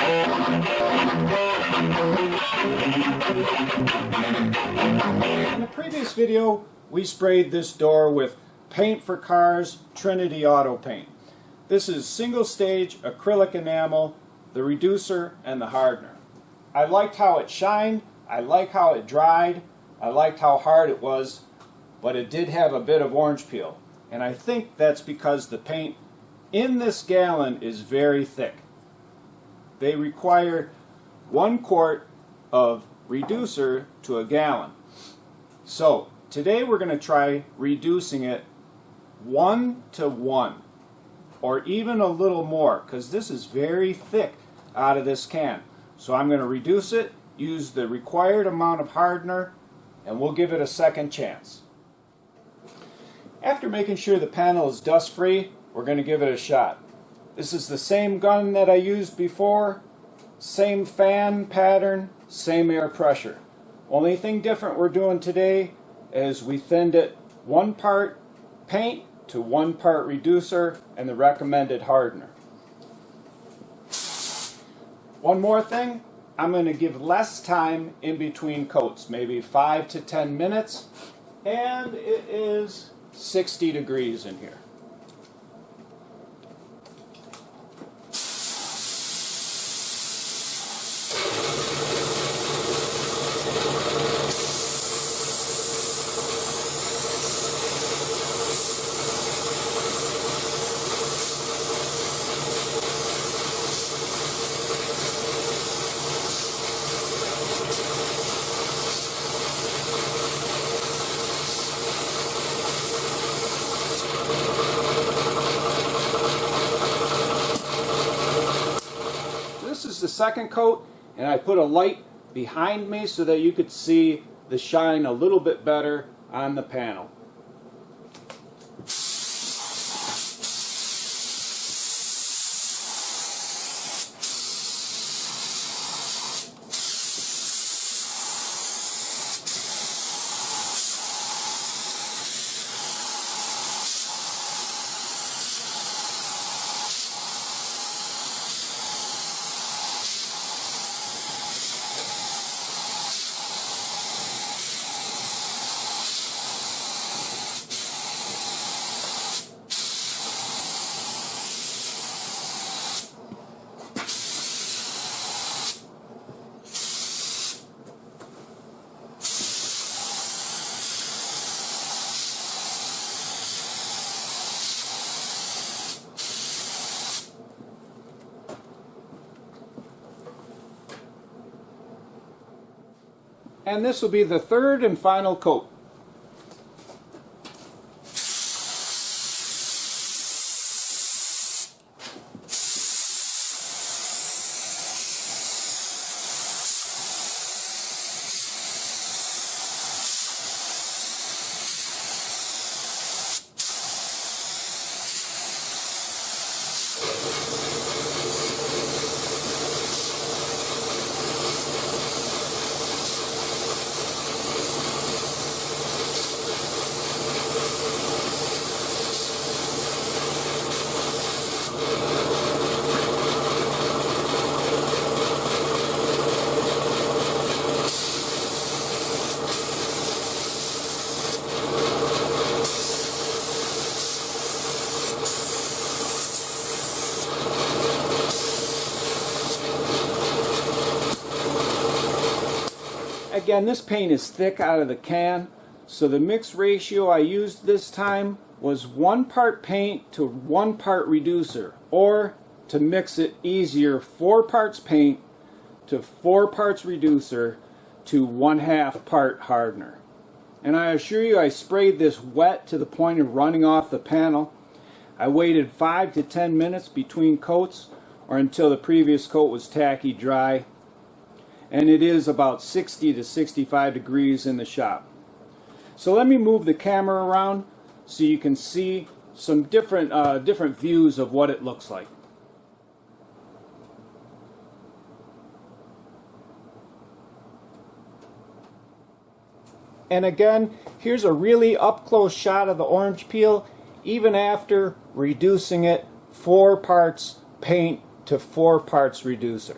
In the previous video, we sprayed this door with PaintForCars Trinity Auto Paint. This is single stage acrylic enamel, the reducer, and the hardener. I liked how it shined, I liked how it dried, I liked how hard it was, but it did have a bit of orange peel. And I think that's because the paint in this gallon is very thick. They require 1 quart of reducer to a gallon. So today we're going to try reducing it 1 to 1, or even a little more, because this is very thick out of this can. So I'm going to reduce it, use the required amount of hardener, and we'll give it a second chance. After making sure the panel is dust free, we're going to give it a shot. This is the same gun that I used before, same fan pattern, same air pressure. Only thing different we're doing today is we thinned it 1 part paint to 1 part reducer and the recommended hardener. One more thing, I'm going to give less time in between coats, maybe 5 to 10 minutes, and it is 60 degrees in here. This is the second coat, and I put a light behind me so that you could see the shine a little bit better on the panel. And this will be the third and final coat. Again, this paint is thick out of the can, so the mix ratio I used this time was 1 part paint to 1 part reducer, or to mix it easier, 4 parts paint to 4 parts reducer to 1/2 part hardener. And I assure you, I sprayed this wet to the point of running off the panel. I waited 5 to 10 minutes between coats, or until the previous coat was tacky dry. And it is about 60 to 65 degrees in the shop. So let me move the camera around so you can see some different views of what it looks like. And again, here's a really up-close shot of the orange peel, even after reducing it 4 parts paint to 4 parts reducer.